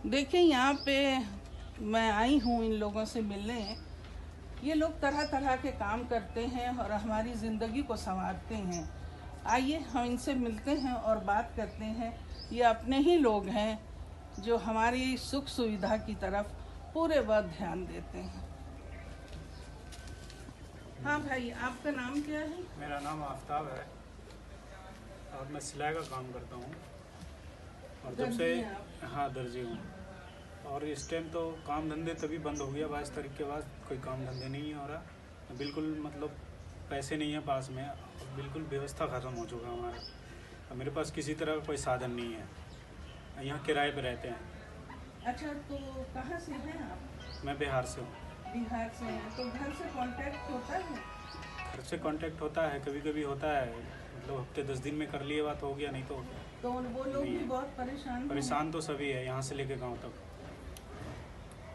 देखिए, यहाँ पे मैं आई हूँ इन लोगों से मिलने। ये लोग तरह तरह के काम करते हैं और हमारी ज़िंदगी को संवारते हैं। आइए हम इनसे मिलते हैं और बात करते हैं। ये अपने ही लोग हैं जो हमारी सुख सुविधा की तरफ पूरे वक्त ध्यान देते हैं। हाँ भाई, आपका नाम क्या है? मेरा नाम आफ्ताब है और मैं सिलाई का काम करता हूँ। और जब से हाँ दर्जी हूँ। और इस टाइम तो काम धंधे तभी बंद हो गया 22 तारीख के बाद। कोई काम धंधे नहीं हो रहा, बिल्कुल मतलब पैसे नहीं है पास में, बिल्कुल व्यवस्था ख़त्म हो चुका है हमारा। और मेरे पास किसी तरह का कोई साधन नहीं है। यहाँ किराए पे रहते हैं। अच्छा, तो कहाँ से हैं आप? मैं बिहार से हूँ। बिहार से हैं, तो घर से कांटेक्ट होता है? घर से कांटेक्ट होता है, कभी कभी होता है, मतलब हफ्ते 10 दिन में कर लिए बात हो गया, नहीं तो वो लोग भी बहुत परेशान तो सभी है, यहाँ से लेके गाँव तक।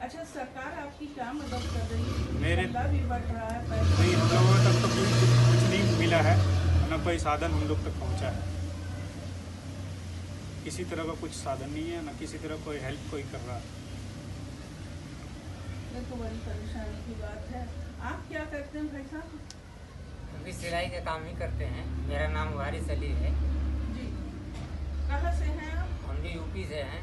अच्छा, सरकार आपकी क्या मदद कर रही है? मेरे भी बढ़ रहा है, पैसा नहीं, हम लोगों तक तो कुछ नहीं मिला है, न कोई साधन हम लोग तक पहुँचा है। किसी तरह का कुछ साधन नहीं है, न किसी तरह कोई हेल्प कोई कर रहा है। ये तो बड़ी परेशानी की बात है। आप क्या करते हैं भाई साहब? हम भी सिलाई का काम ही करते हैं। मेरा नाम वारिस अली है जी। कहाँ से हैं आप? हम भी यूपी से हैं।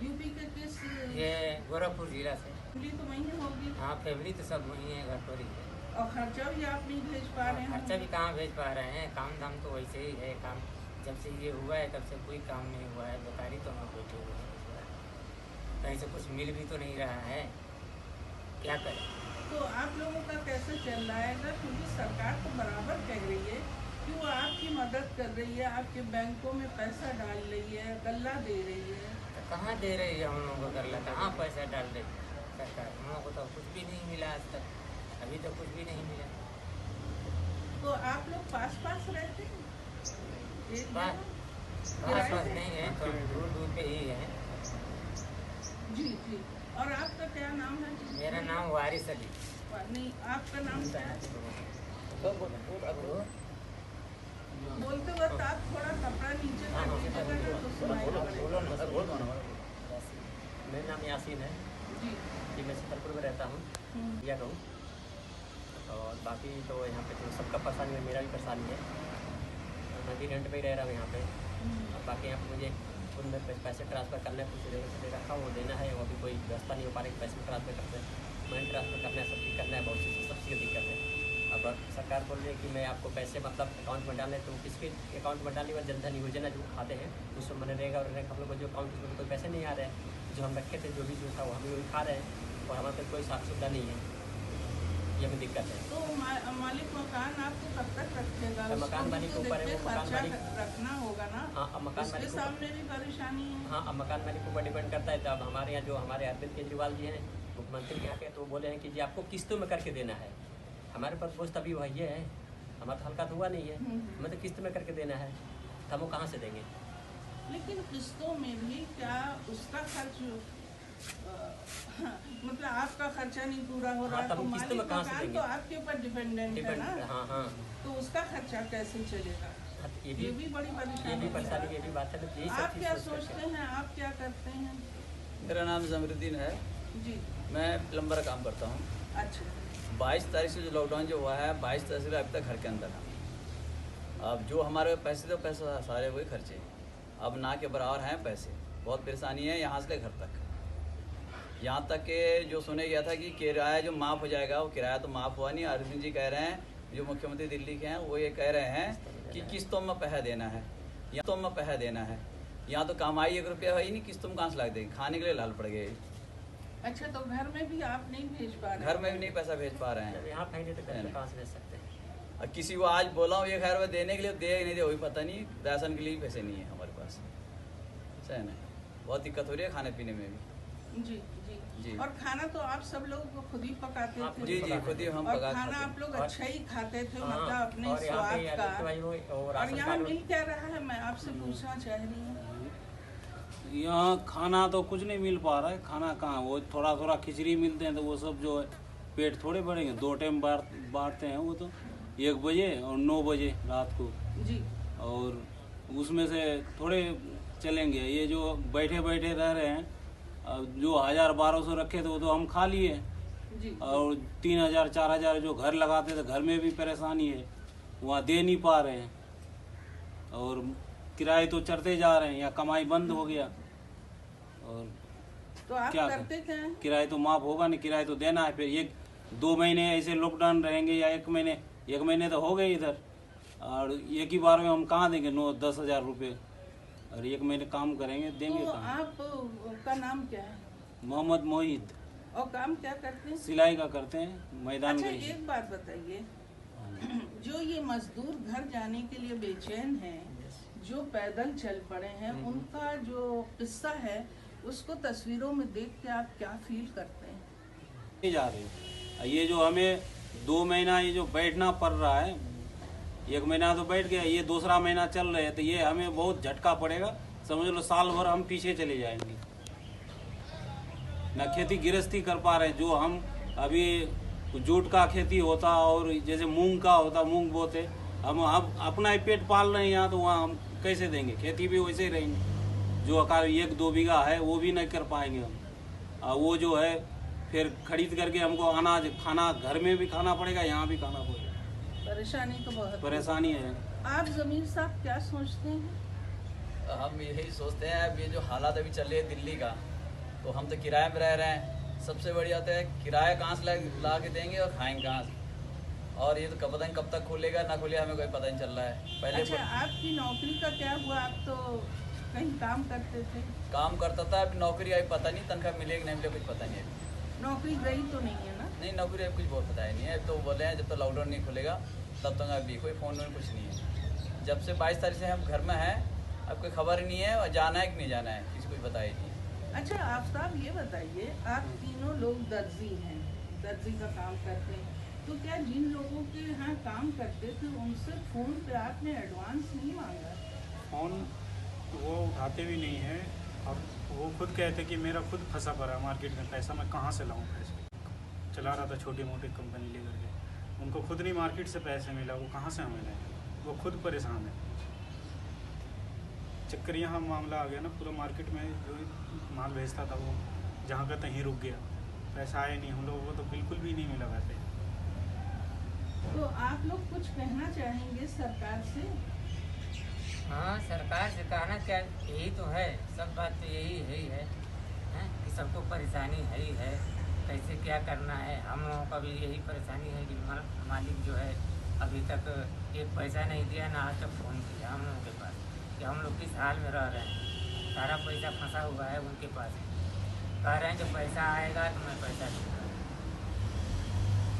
यूपी के किस? ये गोरखपुर जिला से। फैमिली तो वहीं होगी? हाँ, फैमिली तो सब वहीं है, घर पर ही है। और खर्चा भी आप नहीं भेज पा रहे हैं? खर्चा भी कहाँ भेज पा रहे हैं, काम धाम तो वैसे ही है। काम जब से ये हुआ है तब से कोई काम नहीं हुआ है, बेकारी तो हम बैठे हुए हैं। कहीं से कुछ मिल भी तो नहीं रहा है, क्या करें। तो आप लोगों का कैसे चल रहा है? क्योंकि सरकार तो बराबर कह रही है कि वो आपकी मदद कर रही है, आपके बैंकों में पैसा डाल रही है, गल्ला दे रही है। तो कहाँ दे रही है हम लोगों को गल्ला? कहाँ पैसा डाल रही सरकार? हम लोगों को तो कुछ भी नहीं मिला आज तक, अभी तो कुछ भी नहीं मिला। तो आप लोग पास पास रहते हैं? पास नहीं है, तो दूर दूर पे ही है। जी जी। और आपका क्या नाम है? मेरा नाम वारिस अली। नहीं, आपका नाम क्या है? बोलते वक्त आप थोड़ा कपड़ा नीचे कर दीजिएगा तो सुनाई पड़ेगा। मेरा नाम यासीन है जी। कि मैं छतरपुर में रहता हूँ या कहूँ। और बाकी तो यहाँ पे तो सबका परेशानी है, मेरा भी परेशानी है। मैं भी रेंट पे ही रह रहा हूँ यहाँ पे। और बाकी यहाँ पे मुझे उनमें पैसे ट्रांसफ़र करना है, कुछ जगह से रखा वो देना है, वो भी कोई व्यवस्था नहीं हो पा रही कि पैसे ट्रांसफ़र करते हैं, मनी ट्रांसफ़र करना है, सब चीज़ करना है, बहुत सी सब चीज़ दिक्कत है। अब सरकार बोल रही है कि मैं आपको पैसे मतलब अकाउंट में डालने, तो किसके अकाउंट में डालने वाले जनधन योजना जो खाते हैं उसमें मैंने रहेगा। और हम लोग को जो अकाउंट में कोई पैसे नहीं आ रहे हैं, जो हम रखे थे, जो भी जो था वो हम वही खा रहे हैं और हमारे पास कोई साफ सुविधा नहीं है। ये भी दिक्कत है। तो मालिक मकान आपको कब तक रखेगा? मकान मालिक के ऊपर है, वो मकान मालिक रखना होगा ना। हाँ, अब मकान मालिक सामने भी परेशानी है। हाँ, अब मकान मालिक के ऊपर डिपेंड करता है। तब हमारे यहाँ जो हमारे अरविंद केजरीवाल जी हैं, मुख्यमंत्री यहाँ के, तो बोले हैं कि जी आपको किस्तों में करके देना है। हमारे पास बोझ तभी वही है, हमारा हल्का तो हुआ नहीं है, हमें तो किस्त में करके देना है, तो हम वो कहाँ से देंगे? लेकिन किस्तों में भी क्या उसका खर्च मतलब आपका खर्चा नहीं पूरा हो रहा, तो मालिक मकान तो आपके ऊपर डिपेंडेंट है ना। हाँ हाँ, तो उसका खर्चा कैसे चलेगा? ये भी बड़ी परेशानी, ये भी बात है। आप क्या सोचते हैं, आप क्या करते हैं? मेरा नाम जमरुद्दीन है जी। मैं प्लम्बर का काम करता हूँ। अच्छा। 22 तारीख से जो लॉकडाउन जो हुआ है, 22 तारीख से अभी तक घर के अंदर है। अब जो हमारे पैसे थे पैसा सारे वही खर्चे, अब ना के बराबर हैं पैसे। बहुत परेशानी है यहाँ से घर तक। यहाँ तक के जो सुने गया था कि किराया जो माफ़ हो जाएगा, वो किराया तो माफ़ हुआ नहीं। अरविंद जी कह रहे हैं, जो मुख्यमंत्री दिल्ली के हैं, वो ये कह रहे हैं कि किस्तों में पैसा देना है, किस्तों में पैसा देना है। यहाँ तो कमाई 1 रुपया है ही नहीं, किस्तों में कहाँ से लग देंगे? खाने के लिए लाल पड़ गए। अच्छा, तो घर में भी आप नहीं भेज पा रहे? घर में भी नहीं पैसा भेज पा रहे हैं। यहाँ फैले तो कहाँ से भेज सकते हैं? और किसी को आज बोला हूँ 1 हज़ार रुपये देने के लिए, दे नहीं दे वही पता नहीं। राशन के लिए भी पैसे नहीं है हमारे पास, है ना। बहुत दिक्कत हो रही है खाने पीने में भी। जी जी जी। और खाना तो आप सब लोग खुद ही पकाते थे? जी जी, खुद ही हम और पका खाना आप लोग अच्छा ही खाते थे, मतलब अपने स्वाद का। और यहाँ मिल क्या रहा है, मैं आपसे पूछना चाह रही हूँ। यहाँ खाना तो कुछ नहीं मिल पा रहा है। खाना कहाँ, वो थोड़ा थोड़ा खिचड़ी मिलते हैं, तो वो सब जो है पेट थोड़े भरेंगे। 2 टाइम बांटते हैं वो तो, 1 बजे और 9 बजे रात को जी। और उसमें से थोड़े चलेंगे। ये जो बैठे बैठे रह रहे हैं, जो 1000-1200 रखे थे वो तो हम खा लिए, जी और 3000-4000 जो घर लगाते थे घर में भी परेशानी है, वहाँ दे नहीं पा रहे हैं, और किराए तो चढ़ते जा रहे हैं या कमाई बंद हो गया। और तो आप क्या करते क्या हैं? किराए तो माफ होगा नहीं, किराए तो देना है। फिर 1-2 महीने ऐसे लॉकडाउन रहेंगे या 1 महीने तो हो गए इधर, और एक ही बार में हम कहाँ देंगे 9-10 हज़ार रुपये, और 1 महीने काम करेंगे देंगे तो कहाँ। आपका नाम क्या है मोहम्मद मोहित, और काम क्या करते हैं? सिलाई का करते हैं, मैदान अच्छा, गई। एक बात बताइए, जो ये मजदूर घर जाने के लिए बेचैन हैं, जो पैदल चल पड़े हैं, उनका जो किस्सा है उसको तस्वीरों में देख के आप क्या फील करते हैं? नहीं जा रहे हैं। ये जो हमें 2 महीना ये जो बैठना पड़ रहा है, 1 महीना तो बैठ गया, ये दूसरा महीना चल रहे हैं, तो ये हमें बहुत झटका पड़ेगा। समझ लो साल भर हम पीछे चले जाएंगे, ना खेती गृहस्थी कर पा रहे हैं। जो हम अभी जूट का खेती होता और जैसे मूंग का होता, मूंग बोते, हम अपना ही पेट पाल रहे हैं यहाँ, तो वहाँ हम कैसे देंगे? खेती भी वैसे ही रहेंगे। जो अकार 1-2 बीघा है वो भी नहीं कर पाएंगे हम, और वो जो है फिर खरीद करके हमको अनाज खाना, घर में भी खाना पड़ेगा, यहाँ भी खाना पड़ेगा। परेशानी तो बहुत परेशानी है। आप जमीर साहब क्या सोचते हैं? हम यही सोचते हैं, अब ये जो हालात अभी चल रही है दिल्ली का, तो हम तो किराए पे रह रहे हैं। सबसे बड़ी बात है, किराया कहाँ से ला के देंगे और खाएंगे कहाँ से? और ये तो पता नहीं कब तक खुलेगा ना खुलेगा, हमें कोई पता नहीं चल रहा है। पहले अच्छा, आपकी नौकरी का क्या हुआ? आप तो कहीं काम करते थे। काम करता था, अभी नौकरी आई पता नहीं, तनख्वाह मिलेगी नहीं मिलेगी कुछ पता नहीं है। नौकरी गई तो नहीं है ना? नहीं, नौकरी अब कुछ बहुत पता ही नहीं है। तो बोले हैं जब तक लॉकडाउन नहीं खुलेगा तब तक अभी कोई फ़ोन वोन कुछ नहीं है। जब से 22 तारीख से हम घर में हैं, अब कोई खबर नहीं है, और जाना है कि नहीं जाना है किसी को पता ही नहीं। अच्छा, आफ्ताब ये बताइए, आप तीनों लोग दर्जी हैं, दर्जी का काम करते हैं, तो क्या जिन लोगों के यहाँ काम करते थे उनसे फ़ोन पे आपने एडवांस नहीं मांगा? फ़ोन वो उठाते भी नहीं है, और वो खुद कहते कि मेरा खुद फंसा पड़ा है मार्केट में, पैसा मैं कहाँ से लाऊं? पैसे चला रहा था छोटी मोटी कंपनी लेकर के, उनको खुद नहीं मार्केट से पैसे मिला, वो कहाँ से हमें लाएं? वो खुद परेशान है। चक्कर यहाँ मामला आ गया ना, पूरा मार्केट में जो माल भेजता था वो जहाँ का तहीं रुक गया, पैसा आया नहीं, हम लोगों को तो बिल्कुल भी नहीं मिला वैसे। तो आप लोग कुछ कहना चाहेंगे सरकार से? हाँ, सरकार से कहना क्या, यही तो है, सब बात तो यही है कि सबको परेशानी है ही है, कैसे क्या करना है। हम लोगों का भी यही परेशानी है कि मालिक जो है अभी तक एक पैसा नहीं दिया, ना आज तक फ़ोन किया हम लोगों के पास कि हम लोग किस हाल में रह रहे हैं। सारा पैसा फंसा हुआ है उनके पास, कह रहे हैं कि पैसा आएगा तो मैं पैसा दूँगा।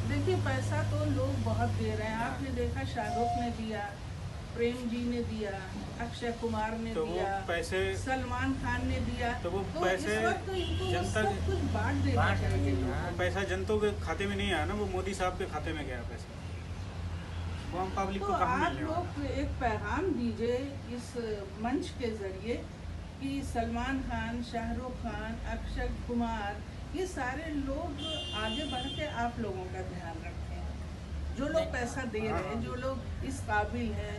देखिए, पैसा तो लोग बहुत दे रहे हैं। आपने देखा शाहरुख ने दिया, प्रेम जी ने दिया, अक्षय कुमार ने तो वो दिया, पैसे, सलमान खान ने दिया, तो वो इस पैसे वक्त इनको जनता सब कुछ बांट देना चाहिए। हाँ। पैसा जनता के खाते में नहीं आया ना, वो मोदी साहब के खाते में गया पैसा, वो हम पब्लिक तो को कहाँ आप मिलने वाला? लोग एक पैगाम दीजिए इस मंच के जरिए कि सलमान खान, शाहरुख खान, अक्षय कुमार, ये सारे लोग आगे बढ़ के आप लोगों का ध्यान रखें। जो लोग पैसा दे रहे हैं, जो लोग इस काबिल हैं,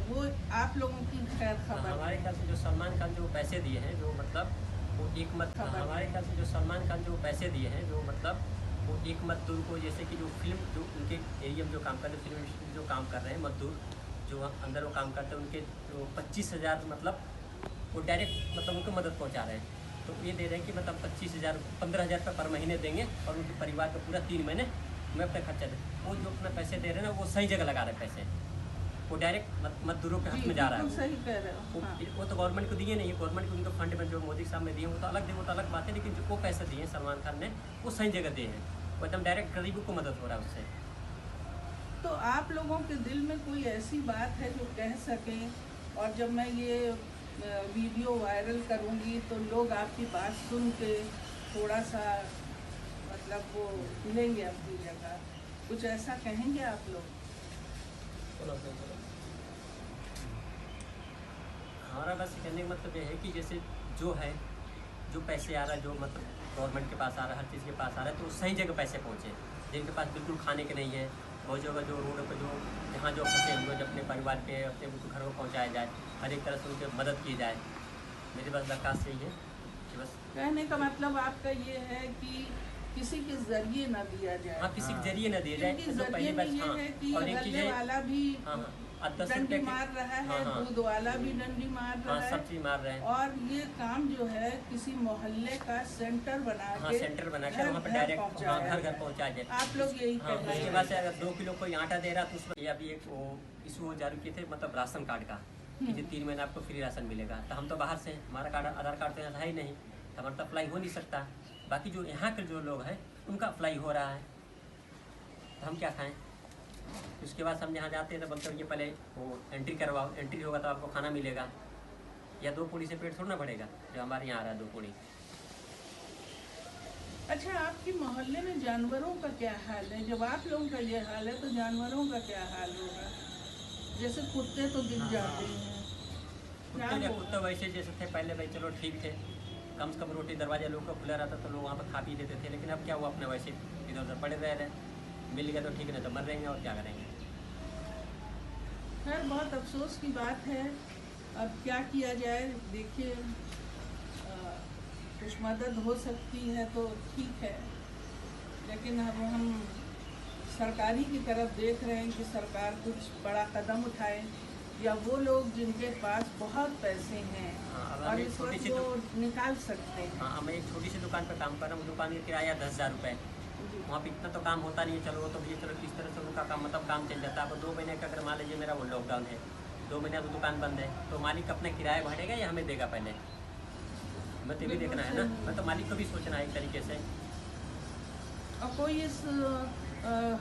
वो आप लोगों की खैर खबर हमारे है। ख्याल से जो सलमान खान जो पैसे दिए हैं, जो मतलब वो एक मत हमारे ख्याल से जो सलमान खान जो पैसे दिए हैं, जो मतलब वो एक मजदूर को, जैसे कि जो फिल्म जो उनके एरिया में जो काम करते हैं, फिल्म इंडस्ट्री में जो काम कर रहे हैं मजदूर, जो अंदर वो काम करते हैं, उनके जो 25,000 मतलब वो डायरेक्ट मतलब उनको मदद पहुंचा रहे हैं। तो ये दे रहे हैं कि मतलब 25,000 15,000 रुपये पर महीने देंगे, और उनके परिवार का पूरा 3 महीने में अपना खर्चा दें। वो जो अपना पैसे दे रहे हैं ना, वो सही जगह लगा रहे हैं पैसे, वो डायरेक्ट मजदूरों के हाथ में जा रहा है। बिल्कुल सही कह रहे हो। हाँ। वो तो गवर्नमेंट को दिए नहीं, गवर्नमेंट को उनके फंड में जो मोदी साहब ने दिए वो तो अलग दिए, वो तो अलग बात है, लेकिन जो वो पैसे दिए सलमान खान ने वो सही जगह दिए हैं, वो एकदम डायरेक्ट गरीबों को मदद हो रहा है उससे। तो आप लोगों के दिल में कोई ऐसी बात है जो कह सकें, और जब मैं ये वीडियो वायरल करूँगी तो लोग आपकी बात सुन के थोड़ा सा मतलब वो लेंगे अपनी जगह, कुछ ऐसा कहेंगे आप लोग? हमारा बस कहने का मतलब ये है कि जैसे जो है, जो पैसे आ रहा है, जो मतलब गवर्नमेंट के पास आ रहा है, हर चीज़ के पास आ रहा है, तो सही जगह पैसे पहुँचे। जिनके पास बिल्कुल खाने के नहीं है, बहुत जगह जो रोड पर जो जहाँ जो फंसे हुए, जो अपने परिवार पे अपने घर को पहुँचाया जाए, हर एक तरह से उनकी मदद की जाए। मेरी बस दरख्वास्त यही है। कि बस कहने का मतलब आपका ये है कि किसी के जरिए न दिया जाए। हाँ किसी के जरिए न दिया जाए क्योंकि तो जरिए पहली में बात। ये हाँ है कि और एक चीज़ गल्ले है, वाला भी हाँ हाँ 10 डंडी रुपये मार रहा है, हाँ, हाँ। दूध वाला भी डंडी मार रहा हाँ है, सब चीज़ मार रहे हैं। और ये काम जो है किसी मोहल्ले का सेंटर बना हाँ के सेंटर बना के घर वहाँ पर घर डायरेक्ट पहुंचाया हाँ घर घर जाए। पहुँचा जाए। आप लोग यही हाँ कर रहे उसके हैं। बाद से अगर 2 किलो कोई आटा दे रहा तो उसमें ये अभी एक वो इशू जारी किए थे, मतलब राशन कार्ड का कि जो 3 महीने आपको फ्री राशन मिलेगा। तो हम तो बाहर से हैं, हमारा कार्ड आधार कार्ड तो यहाँ है ही नहीं, तो हमारा तो अप्लाई हो नहीं सकता। बाकी जो यहाँ के जो लोग हैं उनका अप्लाई हो रहा है, तो हम क्या खाएं। उसके बाद हम जहाँ जाते हैं तो बोलते हैं ये पहले वो एंट्री करवाओ, एंट्री होगा तो आपको खाना मिलेगा, या 2 पूड़ी से पेट थोड़ा ना भरेगा जो हमारे यहाँ आ रहा है 2 पूड़ी। अच्छा, आपके मोहल्ले में जानवरों का क्या हाल है? जब आप लोगों का ये हाल है तो जानवरों का क्या हाल होगा? जैसे कुत्ते तो गिर जाते हैं, क्या कुत्ते होगा? कुत्ते वैसे जैसे थे पहले भाई चलो ठीक थे, कम से कम रोटी दरवाजा लोग का खुला रहता तो लोग वहाँ पर खा पी लेते थे। लेकिन अब क्या हुआ, अपने वैसे इधर उधर पड़े रह रहे, मिल गया तो ठीक, नहीं तो मर रहेंगे और क्या करेंगे। खैर, बहुत अफसोस की बात है। अब क्या किया जाए, देखिए कुछ मदद हो सकती है तो ठीक है, लेकिन अब हम सरकारी की तरफ देख रहे हैं कि सरकार कुछ बड़ा कदम उठाए, या वो लोग जिनके पास बहुत पैसे हैं हाँ, अब और हम एक इस छोटी वक्त सी वो निकाल सकते हैं। हाँ मैं एक छोटी सी दुकान पर काम कर रहा हूँ, दुकान का किराया 10,000 रुपये। जी। वहाँ पे इतना तो काम होता नहीं है, चलो वो तो भैया चलो किस तरह से उनका काम मतलब काम चल जाता है। अब 2 महीने का अगर मान लीजिए मेरा वो लॉकडाउन है, 2 महीने तो दुकान बंद है, तो मालिक अपना किराया भरेगा या हमें देगा पहले? मैं तो ये भी देखना है ना, मैं तो मालिक को भी सोचना है एक तरीके से। और कोई इस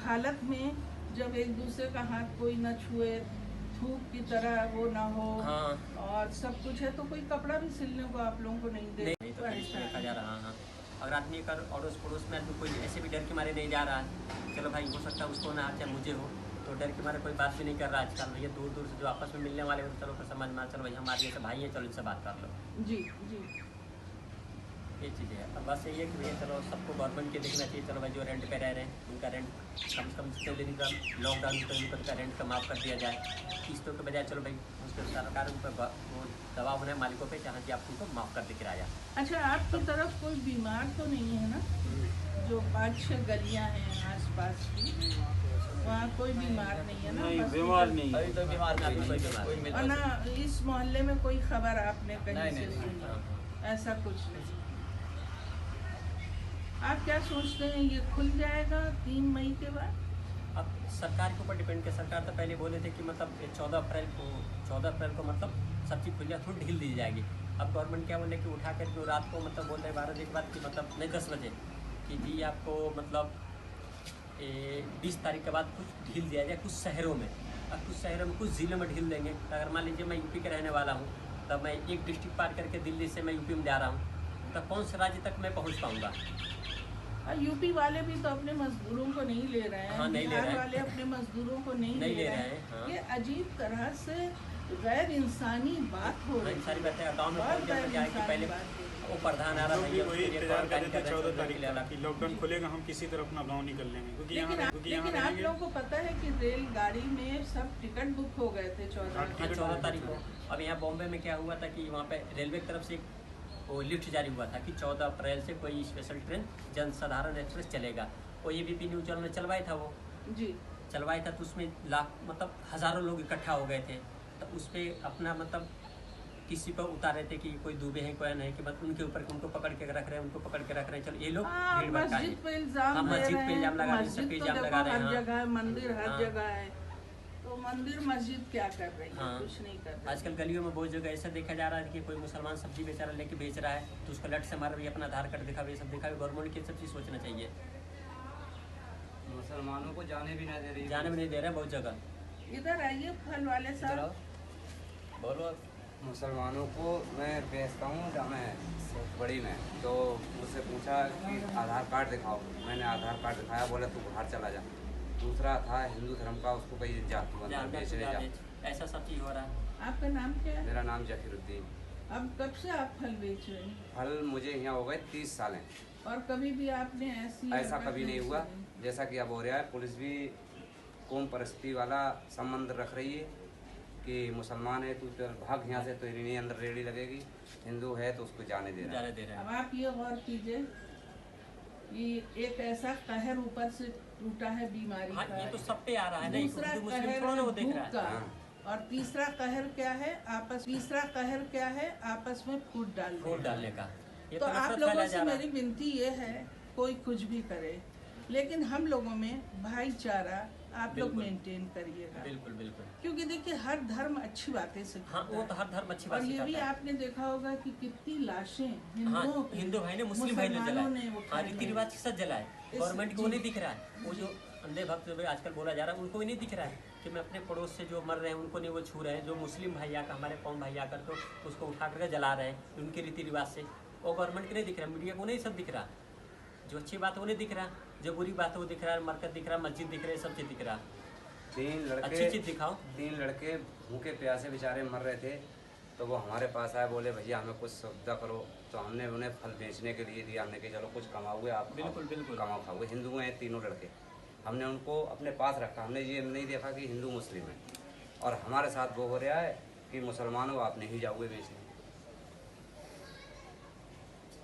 हालत में जब एक दूसरे का हाथ कोई न छुए, थूक की तरह वो ना हो, हाँ और सब कुछ है, तो कोई कपड़ा भी सिलने को आप लोगों को नहीं दे नहीं तो फिर देखा जा रहा। हाँ अगर आदमी का अड़ोस पड़ोस में आदमी कोई ऐसे भी डर के मारे नहीं जा रहा है, चलो भाई हो सकता है उसको ना चाहे मुझे हो, तो डर के मारे कोई बात भी नहीं कर रहा आजकल। भैया दूर दूर से जो आपस में मिलने वाले हो तो चलो फिर समझ में, चलो भाई हमारे जैसे भाई हैं, चलो इनसे बात कर लो। जी जी। ये चीज़ है। अब बस यही है कि भैया चलो सबको गवर्नमेंट के देखना चाहिए, चलो भाई जो रेंट पे रह रहे हैं उनका रेंट कम से कम जितने दिन का लॉकडाउन तो उनका रेंट का माफ़ कर दिया जाए, किस्तों के बजाय चलो भाई उसके सरकार उन पर वो दबाव बनाए मालिकों पे, चाहे कि आप उनको माफ़ कर दे किराया। अच्छा, आपकी तरफ कोई बीमार तो नहीं है ना? जो 5-6 गलियां हैं आसपास की, वहाँ कोई बीमार नहीं है ना? नहीं, हॉस्पिटल? बीमार नहीं। अभी तो बीमार कोई नहीं, बीमार कोई नहीं। मिल और ना इस मोहल्ले में कोई खबर आपने कहीं नहीं, से नहीं, सुनी? हाँ। ऐसा कुछ नहीं। आप क्या सोचते हैं, ये खुल जाएगा 3 मई के बाद? अब सरकार के ऊपर डिपेंड है। सरकार तो पहले बोले थे कि मतलब ये 14 अप्रैल को मतलब सब चीज़ खुल जाए, थोड़ी ढील दी जाएगी। अब गवर्नमेंट क्या बोले कि उठा कर जो रात को मतलब बोल रहे 12 बजे के बाद की मतलब नहीं 10 बजे कि जी आपको मतलब 20 तारीख के बाद कुछ ढील दिया जाए कुछ शहरों में, और कुछ शहरों में कुछ ज़िलों में ढील देंगे। तो अगर मान लीजिए मैं यूपी के रहने वाला हूँ, तब मैं एक डिस्ट्रिक्ट पार करके दिल्ली से मैं यूपी में जा रहा हूँ, तो कौन से राज्य तक मैं पहुँच पाऊँगा? और यूपी वाले भी तो अपने मजदूरों को नहीं ले रहे हैं, हाँ, नहीं ले बिहार रहे हैं। वाले अपने मजदूरों को नहीं नहीं ले रहे हैं। हाँ। ये अजीब तरह से गैर इंसानी बात हो रही इन सारी है। बातें गाँव में बहुत पहुँच जाए तो क्या है कि गैर पहले इंसानी बात है। वो प्रधान आ रहा लोग है भी भैया वही उसके लिए इंतजार कर क्वारंटाइन रहे थे कर रहे हैं, 14 छोड़ने तारीख के लिए तक अलग। कि लॉकडाउन खुलेगा, हम किसी तरह अपना गाँव निकल लेंगे, क्योंकि यहाँ लेकिन आप रहेंगे। लोगों को पता है कि रेलगाड़ी में सब टिकट बुक हो गए थे 14 हाँ, हाँ 14 तारीख को। अब यहाँ बॉम्बे में क्या हुआ था कि वहाँ पे रेलवे की तरफ से एक वो लिफ्ट जारी हुआ था कि 14 अप्रैल से कोई स्पेशल ट्रेन जनसाधारण एक्सप्रेस चलेगा। वो ABP न्यूज़ चैनल में चलवाया था, वो जी। चलवाया था, तो उसमें लाख मतलब हज़ारों लोग इकट्ठा हो गए थे। तो उस पर अपना मतलब किसी पर उतारे थे कि कोई डूबे हैं कोई नहीं, कि मतलब उनके ऊपर उनको पकड़ के रख रहे हैं, उनको पकड़ के रख रहे हैं, चलो ये लोग हाँ, भीड़ भड़का मस्जिद है। पे इल्जाम हाँ, दे मस्जिद रहे पे हैं। इल्जाम लगा रहे हैं, मस्जिद सब पे तो इल्जाम देखो लगा रहे हैं। हर हाँ। जगह है, मंदिर हर हाँ। जगह है, तो मंदिर मस्जिद क्या कर रही है? हाँ। कुछ नहीं कर रही। आजकल गलियों में बहुत जगह ऐसा देखा जा रहा है कि कोई मुसलमान सब्जी बेचारा लेके बेच रहा है तो उसको लट से मार भी, अपना आधार कार्ड दिखा, ये सब दिखा। गवर्नमेंट की सब चीज़ सोचना चाहिए। मुसलमानों को जाने भी ना दे रही है। जाने में नहीं दे रहे हैं बहुत जगह। इधर आइए फल वाले साहब। बोलो। मुसलमानों को मैं बेचता हूँ जामे बड़ी में, तो मुझसे पूछा कि आधार कार्ड दिखाओ, मैंने आधार कार्ड दिखाया, बोला तू बाहर चला जा। दूसरा था हिंदू धर्म का, उसको कहीं जा तू अंदर बेचने जा। ऐसा सब चीज़ हो रहा है। आपका नाम क्या है? मेरा नाम जकीरुद्दीन। अब कब से आप फल बेच रहे हैं? फल मुझे यहाँ हो गए 30 साल हैं। और कभी भी आपने ऐसी ऐसा हरकत कभी नहीं हुआ सुनी? जैसा कि अब हो रहा है। पुलिस भी कौम परस्ती वाला संबंध रख रही है कि मुसलमान है तू तो भाग यहाँ से, तो इन्हीं अंदर रेड़ी लगेगी, हिंदू है तो उसको जाने दे रहा है। जाने दे रहे अब हैं। आप ये गौर कीजिए कि एक ऐसा कहर ऊपर से टूटा है बीमारी हाँ, का, ये तो सब पे आ रहा है ना, दूसरा हिंदू मुस्लिम कहर थोड़ा ना वो है देख भूख रहा है। का, हाँ। और तीसरा कहर क्या है आपस में फूट डालने वोट का। डालने का, ये तो तो आप नफरत लोगों फैलाया से जा रहा मेरी है। विनती ये है, कोई कुछ भी करे, लेकिन हम लोगों में भाईचारा आप लोग बिल्कुल। मेंटेन करिएगा, बिल्कुल बिल्कुल। क्योंकि देखिए हर धर्म अच्छी बातें हाँ, सिखाता वो है। तो हर धर्म अच्छी और बात ये भी सिखाता है। आपने देखा होगा कि कितनी लाशें हाँ, हिंदुओं की हिंदू भाई ने मुस्लिम भाई ने मुसलमानों जलाए। ने हाँ, उठाई रीति है। रिवाज के साथ जलाए। इस- गवर्नमेंट को जी। नहीं दिख रहा है, वो जो अंधे भक्त जो आजकल बोला जा रहा है उनको भी नहीं दिख रहा है कि मैं अपने पड़ोस से जो मर रहे हैं उनको नहीं वो छू रहे हैं। जो मुस्लिम भाई आकर हमारे कौम भाई आकर तो उसको उठा करके जला रहे हैं उनके रीति रिवाज से, और गवर्नमेंट को नहीं दिख रहा, मीडिया को नहीं सब दिख रहा। जो अच्छी बात है वो नहीं दिख रहा, जो बुरी बात है वो दिख रहा है, मरकज दिख रहा है, मस्जिद दिख रही है, सब चीज़ दिख रहा। अच्छी चीज़ दिखाओ। 3 लड़के भूखे प्यासे बेचारे मर रहे थे, तो वो हमारे पास आए, बोले भैया हमें कुछ सुविधा करो, तो हमने उन्हें फल बेचने के लिए दिया। हमने कहा चलो कुछ कमाओगे आप, बिल्कुल, बिल्कुल। कमाओ खाओगे। हिंदू हैं तीनों लड़के, हमने उनको अपने पास रखा, हमने ये नहीं देखा कि हिंदू मुस्लिम है, और हमारे साथ वो हो रहा है कि मुसलमान हो आप नहीं जाओगे बेचने।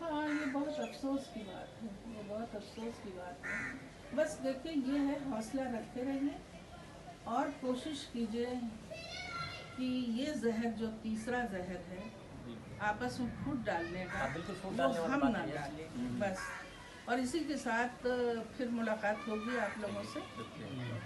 हाँ, ये बहुत अफसोस की बात है, ये बहुत अफसोस की बात है। बस देखिए ये है, हौसला रखते रहिए और कोशिश कीजिए कि ये जहर जो तीसरा जहर है आपस में फूट डालने का, हाँ, बिल्कुल फूट वो डालने वाली हम बात ना है ये। डालें बस। और इसी के साथ फिर मुलाकात होगी आप लोगों से। बिल्कुल।